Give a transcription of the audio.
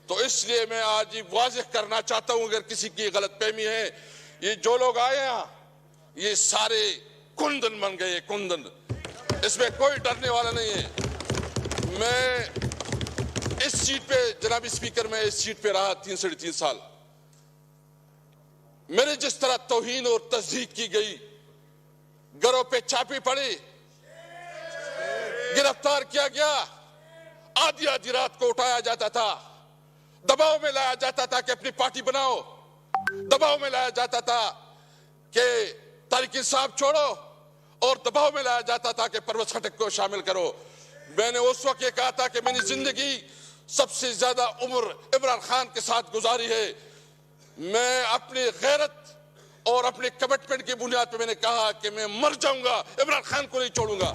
तो इसलिए मैं आज ये वाज़ेह करना चाहता हूं, अगर किसी की गलतफहमी है, ये जो लोग आए हैं ये सारे कुंदन बन गए, कुंदन, इसमें कोई डरने वाला नहीं है। मैं इस सीट पे, जनाब स्पीकर, मैं इस सीट पे रहा 3 साढ़े 3 साल। मेरे जिस तरह तौहीन और तस्दीक की गई, घरों पे छापे पड़े, गिरफ्तार किया गया, आधी आधी रात को उठाया जाता था, दबाव में लाया जाता था कि अपनी पार्टी बनाओ, दबाव में लाया जाता था कि तहरीक इंसाफ छोड़ो, और दबाव में लाया जाता था कि परवेज खटक को शामिल करो। मैंने उस वक्त ये कहा था कि मैंने जिंदगी सबसे ज्यादा उम्र इमरान खान के साथ गुजारी है। मैं अपनी गैरत और अपने कमिटमेंट की बुनियाद पर मैंने कहा कि मैं मर जाऊंगा, इमरान खान को नहीं छोड़ूंगा।